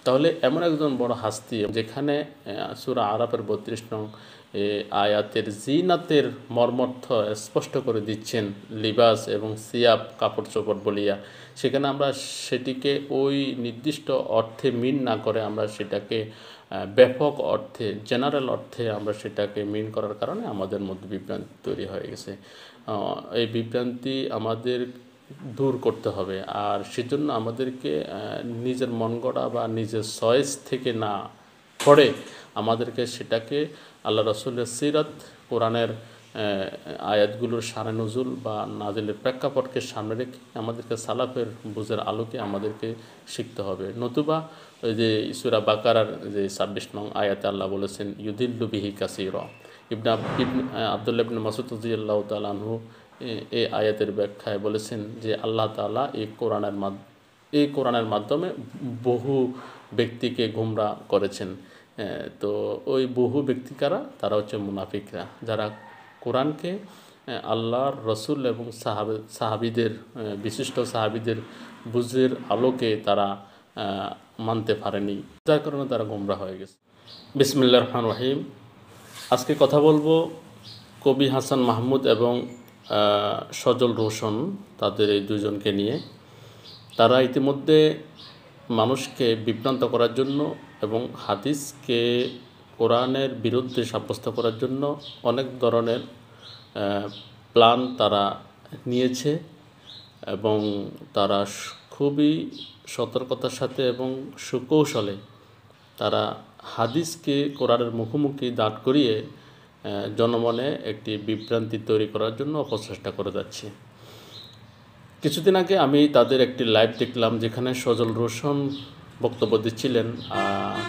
তাহলে এমন একজন বড় হাস্তি, যেখানে সূরা আরাফের ৩২ নং আয়াতের জিনাতের মর্মর্থ স্পষ্ট করে দিচ্ছেন লিবাস এবং সিয়াব কাপড় চোপড় বলিয়া, সেখানে আমরা সেটিকে ওই নির্দিষ্ট অর্থে মিন না করে আমরা সেটাকে ব্যাপক অর্থে, জেনারেল অর্থে আমরা সেটাকে মিন করার কারণে আমাদের মধ্যে বিভ্রান্তি তৈরি হয়ে গেছে। এই বিভ্রান্তি আমাদের দূর করতে হবে, আর সেজন্য আমাদেরকে নিজের মন গড়া বা নিজের চয়েস থেকে না পড়ে আমাদেরকে সেটাকে আল্লাহ রসুলের সিরাত, কোরআনের আয়াতগুলোর শানে নজুল বা নাজিলের প্রেক্ষাপটকে সামনে রেখে আমাদেরকে সালাফের বুঝের আলোকে আমাদেরকে শিখতে হবে। নতুবা ওই যে সূরা বাকারার যে ২৬ নং আয়াতে আল্লাহ বলেছেন ইউদিল্লু বিহি কাসীরা, আব্দুল্লাহ ইবনে মাসউদ রাদিয়াল্লাহু তাআলা আনহু এই আয়াতের ব্যাখ্যায় বলেছেন যে আল্লাহ তাআলা এই কোরআনের মাধ্যমে বহু ব্যক্তিকে গুমরা করেছেন। তো ওই বহু ব্যক্তি কারা? তারা হচ্ছে মুনাফিকরা, যারা কোরআনকে আল্লাহর রসুল এবং সাহাবিদের, বিশিষ্ট সাহাবিদের বুঝের আলোকে তারা মানতে পারেনি, যার কারণে তারা গুমরা হয়ে গেছে। বিসমিল্লাহির রহমানির রহিম। আজকে কথা বলবো কবি হাসান মাহমুদ এবং সজল রোশন, তাদের এই দুজনকে নিয়ে। তারা ইতিমধ্যে মানুষকে বিভ্রান্ত করার জন্য এবং হাদিসকে কোরআনের বিরুদ্ধে সাব্যস্ত করার জন্য অনেক ধরনের প্ল্যান তারা নিয়েছে, এবং তারা খুবই সতর্কতার সাথে এবং সুকৌশলে তারা হাদিসকে কোরআনের মুখোমুখি দাঁড় করিয়ে জনমনে একটি বিভ্রান্তি তৈরি করার জন্য অপচেষ্টা করে যাচ্ছে। কিছুদিন আগে আমি তাদের একটি লাইভ দেখলাম, যেখানে সজল রোশন বক্তব্য দিচ্ছিলেন,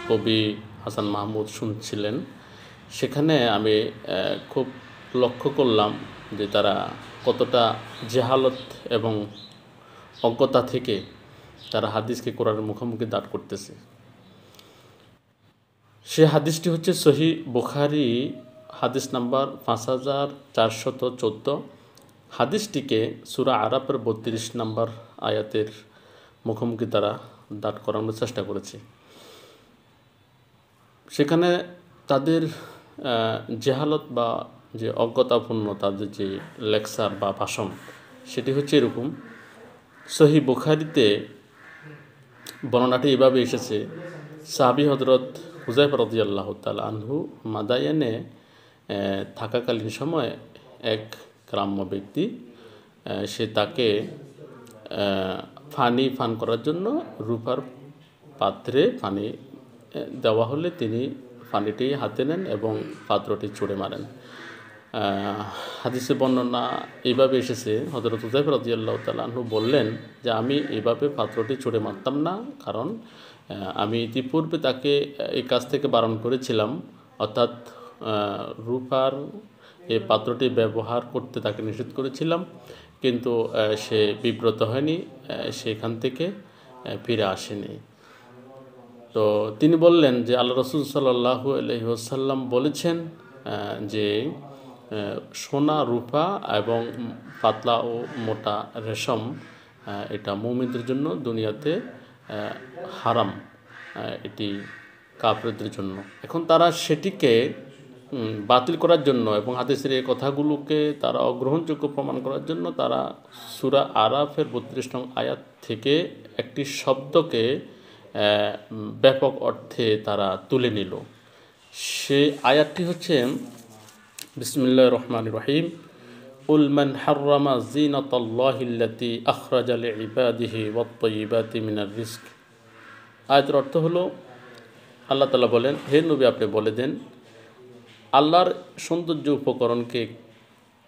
কবি হাসান মাহমুদ শুনছিলেন। সেখানে আমি খুব লক্ষ্য করলাম যে তারা কতটা জেহালত এবং অজ্ঞতা থেকে তারা হাদিসকে কোরআনের মুখোমুখি দাঁড় করতেছে। সে হাদিসটি হচ্ছে সহিহ বুখারী হাদিস নাম্বার 5414। হাদিসটিকে সূরা আরাফের ৩২ নম্বর আয়াতের মুখোমুখি তারা দাঁড় করানোর চেষ্টা করেছে। সেখানে তাদের জেহালত বা যে অজ্ঞতাপূর্ণ তাদের যে লেকচার বা ভাষণ, সেটি হচ্ছে এরকম। সহিহ বুখারীতে বর্ণনাটি এভাবে এসেছে, সাহাবী হযরত হুযায়ফা রাদিয়াল্লাহু তাআলা আনহু মাদায়েনে থাকাকালীন সময় এক গ্রাম্য ব্যক্তি, সে তাকে পানি পান করার জন্য রূপার পাত্রে পানি দেওয়া হলে তিনি পানিটি হাতে নেন এবং পাত্রটি ছুঁড়ে মারেন। হাদিসে বর্ণনা এইভাবে এসেছে, হযরত হুযায়ফা রাদিয়াল্লাহু তাআলা আনহু বললেন যে আমি এইভাবে পাত্রটি ছুঁড়ে মারতাম না, কারণ আমি ইতিপূর্বে তাকে এই কাজ থেকে বারণ করেছিলাম, অর্থাৎ রূপার এই পাত্রটি ব্যবহার করতে তাকে নিষেধ করেছিলাম, কিন্তু সে বিব্রত হয়নি, সেখান থেকে ফিরে আসেনি। তো তিনি বললেন যে আল্লাহ রাসূল সাল্লাল্লাহু আলাইহি ওয়াসাল্লাম বলেছেন যে সোনা, রূপা এবং পাতলা ও মোটা রেশম এটা মুমিনদের জন্য দুনিয়াতে হারাম, এটি কাফেরদের জন্য। এখন তারা সেটিকে বাতিল করার জন্য এবং হাদিসের এই কথাগুলোকে তারা অগ্রহণযোগ্য প্রমাণ করার জন্য তারা সূরা আরাফের ৩২ নং আয়াত থেকে একটি শব্দকে ব্যাপক অর্থে তারা তুলে নিল। সেই আয়াতটি হচ্ছে বিসমিল্লাহির রহমানির রহিম, কুল মান হাররামা যিনাতাল্লাহিল্লাতী আখরাজা লিইবাদিহি ওয়াত-তাইয়্যিবাতি মিনার রিজক। আয়াতের অর্থ হলো, আল্লাহ তাআলা বলেন, হে নবী আপনি বলে দেন, আল্লাহর সৌন্দর্য উপকরণকে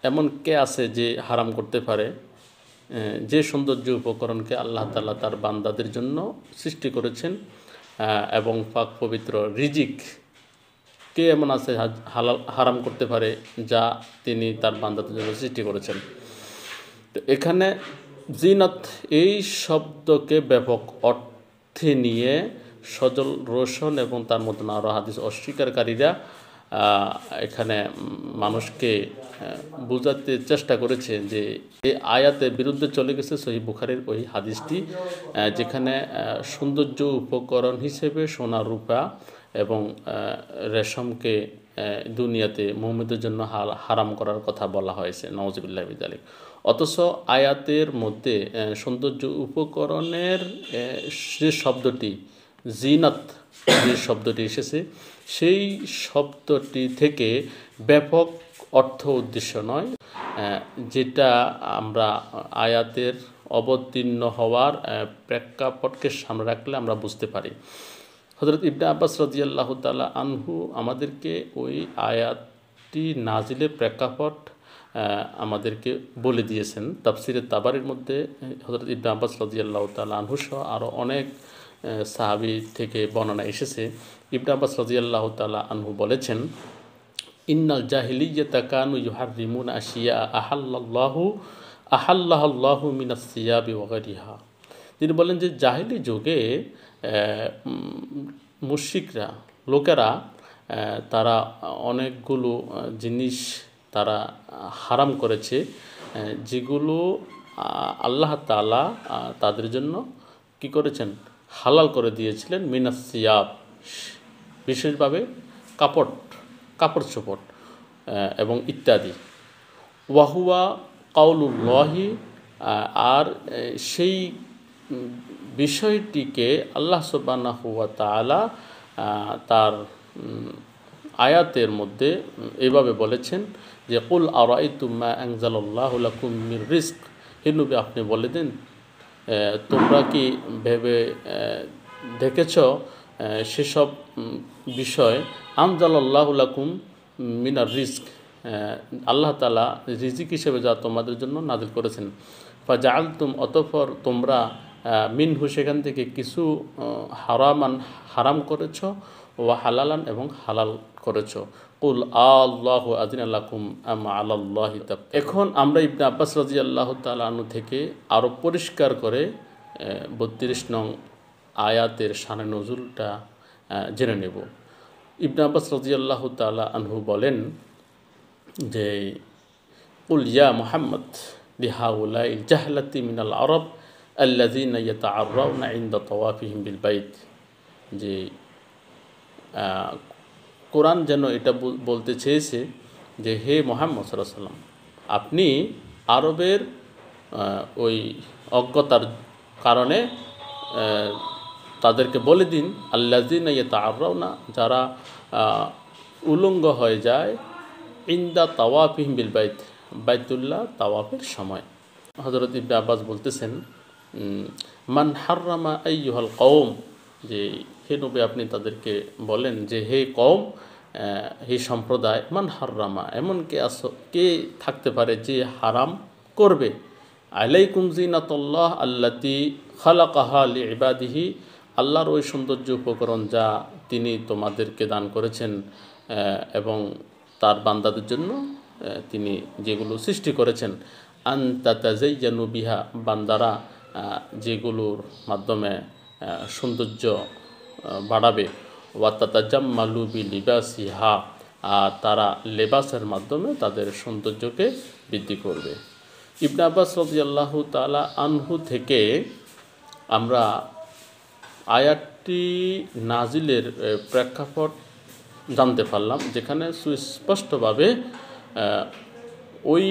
এমন কে আছে যে হারাম করতে পারে, যে সৌন্দর্য উপকরণকে আল্লাহ তাআলা তার বান্দাদের জন্য সৃষ্টি করেছেন, এবং পাক পবিত্র রিজিক কে এমন আছে হারাম করতে পারে যা তিনি তার বান্দাদের জন্য সৃষ্টি করেছেন। তো এখানে জিনাত এই শব্দকে ব্যাপক অর্থে নিয়ে সজল রোশন এবং তার মতন আরও হাদিস অস্বীকারীরা এখানে মানুষকে বোঝাতে চেষ্টা করেছে যে এই আয়াতের বিরুদ্ধে চলে গেছে সহিহ বুখারীর ওই হাদিসটি, যেখানে সৌন্দর্য উপকরণ হিসেবে সোনা রূপা এবং রেশমকে দুনিয়াতে মুমিনদের জন্য হারাম করার কথা বলা হয়েছে, নাউজুবিল্লাহি মিন যালিক। অথচ আয়াতের মধ্যে সৌন্দর্য উপকরণের যে শব্দটি জিনাত, যে শব্দটি এসেছে সেই শব্দটি থেকে ব্যাপক অর্থ উদ্দেশ্য নয়, যেটা আমরা আয়াতের অবতীর্ণ হওয়ার প্রেক্ষাপটকে সামনে রাখলে আমরা বুঝতে পারি। হযরত ইবনে আব্বাস রাদিয়াল্লাহু তাআলা আনহু আমাদেরকে ওই আয়াতটি নাজিলের প্রেক্ষাপট আমাদেরকে বলে দিয়েছেন। তাফসিরে তাবারির মধ্যে হযরত ইবনে আব্বাস রাদিয়াল্লাহু তাআলা আনহু সহ আরও অনেক সাহাবী থেকে বর্ণনা এসেছে। ইবনে আব্বাস রাদিয়াল্লাহু তাআলা আনহু বলেছেন, ইন্নাল জাহিলিয়্যাতা কানু ইউহাররিমুনা আশিয়া আহাল্লাহু মিনাস সিয়াবি ওয়া গায়রিহা। তিনি বলেন যে জাহিলি যুগে মুশরিকরা লোকেরা তারা অনেকগুলো জিনিস তারা হারাম করেছে, যেগুলো আল্লাহ তাআলা তাদের জন্য কি করেছেন, হালাল করে দিয়েছিলেন। মিনাস সিয়াব, বিশেষভাবে কাপড় চোপড় এবং ইত্যাদি। ওয়াহুয়া কাউলুল্লাহি, আর সেই বিষয়টিকে আল্লাহ সুবহানাহু ওয়া তাআলা তার আয়াতের মধ্যে এভাবে বলেছেন যে কুল আরাআইতুম মা আনজালাল্লাহু লাকুম মির রিজক। হে নবী, আপনি বলে দিন, তোমরা কি ভেবে দেখেছ সেসব বিষয় আনজালাল্লাহু লাকুম মিনার রিজক, আল্লাহ তাআলা রিজিক হিসেবে যা তোমাদের জন্য নাজিল করেছেন। ফাজাআলতুম, অতঃপর তোমরা মিনহু, সেখান থেকে কিছু হারাম করেছ, ওয়া হালালান, এবং হালাল করেছ। কুল আল্লাহু আযিনা লাকুম আম আলাল্লাহি তাফ। এখন আমরা ইবনে আব্বাস রাদিয়াল্লাহু তাআলা আনহু থেকে আরও পরিষ্কার করে ৩২ নং আয়াতের শানে নজুলটা জেনে নেব। ইবনে আব্বাস রাদিয়াল্লাহু তাআলা আনহু বলেন যে কুল ইয়া মুহাম্মদ লিহাউলাইল জাহলাতি মিনাল আরব আল্লাযীনা ইয়াতাআররাউনা ইনদা তাওয়াফিহিম বিল বাইত। যে কোরআন যেন এটা বলতে চেয়েছে যে হে মুহাম্মদ সাল্লাল্লাহু আলাইহি ওয়াসাল্লাম, আপনি আরবের ওই অজ্ঞতার কারণে তাদেরকে বলে দিন, আল্লাযীনা ইয়াতাআররাউনা, যারা উলঙ্গ হয়ে যায়, ইনদা তাওয়াফিহিম বিল বাইত, বাইতুল্লাহ তাওয়াফের সময়। হযরত ইবনে আব্বাস বলতেছেন, মান হাররামা আইয়ুহাল কওম, যে হে নবী, আপনি তাদেরকে বলেন যে হে কওম, হে সম্প্রদায়, মান হাররামা, এমন কে থাকতে পারে যে হারাম করবে, আলাইকুম জিনাতুল্লাহ আল্লাতী খালাকাহা লিইবাদিহি, আল্লাহর ওই সৌন্দর্য উপকরণ যা তিনি তোমাদেরকে দান করেছেন এবং তার বান্দাদের জন্য তিনি যেগুলো সৃষ্টি করেছেন। আন তাতাযায়্যানু বিহা, বান্দারা যেগুলোর মাধ্যমে সৌন্দর্য বাড়াবে। ওয়া তাতাজাম্মালু বিলিবাসিহা, আর তারা লেবাসের মাধ্যমে তাদের সৌন্দর্যকে বৃদ্ধি করবে। ইবনে আব্বাস রাদিয়াল্লাহু তাআলা আনহু থেকে আমরা আয়াতটি নাজিলের প্রেক্ষাপট জানতে পারলাম, যেখানে সুস্পষ্টভাবে ওই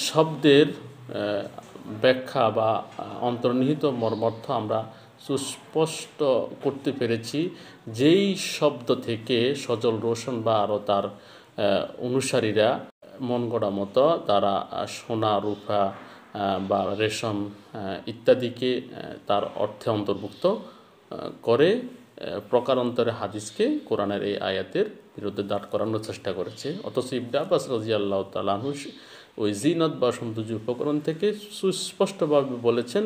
শব্দের ব্যাখ্যা বা অন্তর্নিহিত মর্মার্থ আমরা সুস্পষ্ট করতে পেরেছি। যেই শব্দ থেকে সজল রোশন বা আরও তার অনুসারীরা মন গড়া মতো তারা সোনা রূপা বা রেশম ইত্যাদিকে তার অর্থে অন্তর্ভুক্ত করে প্রকারান্তরে হাদিসকে কোরআনের এই আয়াতের বিরুদ্ধে দাঁড় করানোর চেষ্টা করেছে। অথচ ইবনে আব্বাস রাদিয়াল্লাহু তাআলা আনহু ওই জিনত বা সৌন্দর্য উপকরণ থেকে সুস্পষ্টভাবে বলেছেন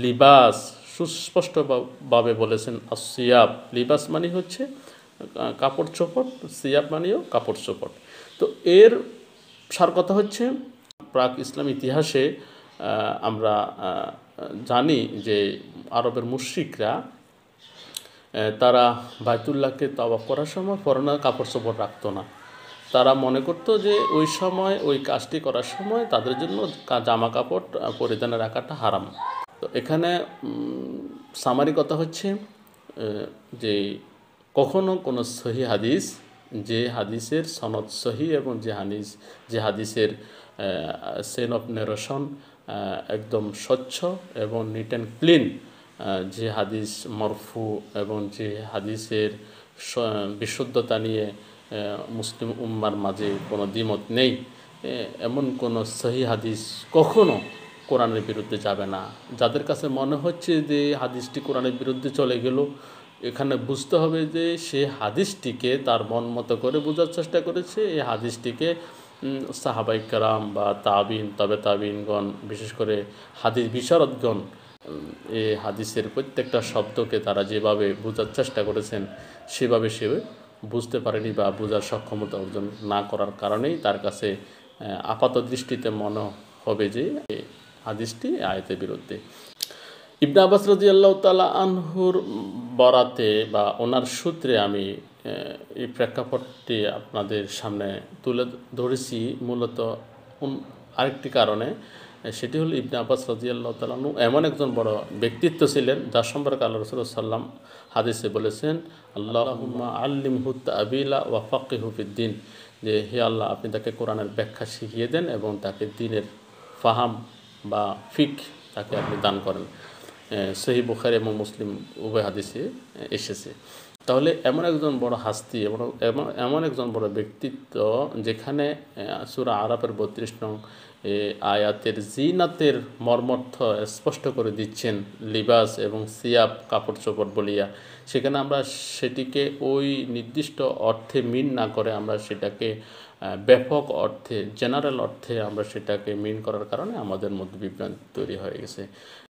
লিবাস, সুস্পষ্টভাবে বলেছেন আসিয়াব। লিবাস মানে হচ্ছে কাপড় চোপড়, সিয়াব মানেও কাপড় চোপড়। তো এর সার কথা হচ্ছে, প্রাক ইসলাম ইতিহাসে আমরা জানি যে আরবের মুশরিকরা তারা বাইতুল্লাহকে তাওয়াফ করার সময় পরনে কাপড় চোপড় রাখতো না। তারা মনে করতো যে ওই সময় ওই কাজটি করার সময় তাদের জন্য জামা কাপড় পরিধানে রাখাটা হারাম। তো এখানে সামারি কথা হচ্ছে যে কখনো কোনো সহি হাদিস, যে হাদিসের সনদ সহি এবং যে হাদিসের সেন অফ নেরেশন একদম স্বচ্ছ এবং নিট অ্যান্ড ক্লিন, যে হাদিস মরফু এবং যে হাদিসের বিশুদ্ধতা নিয়ে মুসলিম উম্মার মাঝে কোনো দ্বিমত নেই, এমন কোনো সহি হাদিস কখনো কোরআনের বিরুদ্ধে যাবে না। যাদের কাছে মনে হচ্ছে যে হাদিসটি কোরআনের বিরুদ্ধে চলে গেল, এখানে বুঝতে হবে যে সে হাদিসটিকে তার মন মতো করে বোঝার চেষ্টা করেছে। এই হাদিসটিকে সাহাবাই কেরাম বা তাবিন, তবে তাবিনগণ, বিশেষ করে হাদিস বিশারদগণ এই হাদিসের প্রত্যেকটা শব্দকে তারা যেভাবে বোঝার চেষ্টা করেছেন সেভাবে সে বুঝতে পারেনি বা বোঝার সক্ষমতা অর্জন না করার কারণেই তার কাছে আপাত দৃষ্টিতে মনে হবে যে হাদিসটি আয়াতের বিরুদ্ধে। ইবনে আব্বাস রাদিয়াল্লাহু তাআলা আনহুর বরাতে বা ওনার সূত্রে আমি এই প্রেক্ষাপটটি আপনাদের সামনে তুলে ধরেছি মূলত আরেকটি কারণে। সেটি হলো ইবনে আব্বাস রাদিয়াল্লাহু তাআলা আনহু এমন একজন বড় ব্যক্তিত্ব ছিলেন যার সম্পর্কে আল্লাহ রাসূল সাল্লাম হাদিসে বলেছেন, আল্লাহুম্মা আল্লিমহু তা'বিলা ওয়া ফাক্কিহু ফিদ্দিন, যে হে আল্লাহ আপনি তাকে কোরআনের ব্যাখ্যা শিখিয়ে দেন এবং তাকে দ্বীনের ফাহাম বা ফিক তাকে আপনি দান করেন। সহিহ বুখারী এবং মুসলিম উভয় হাদিসে এসেছে। তাহলে এমন একজন বড় হাস্তি এমন একজন বড় ব্যক্তিত্ব, যেখানে সূরা আরাফের ৩২ নং আয়াতের জিনাতের মর্মর্থ স্পষ্ট করে দিচ্ছেন লিবাস এবং সিয়াব কাপড় চোপড় বলিয়া, সেখানে আমরা সেটিকে ওই নির্দিষ্ট অর্থে মিন না করে আমরা সেটাকে ব্যাপক অর্থে, জেনারেল অর্থে আমরা সেটাকে মিন করার কারণে আমাদের মধ্যে বিভ্রান্তি তৈরি হয়ে গেছে।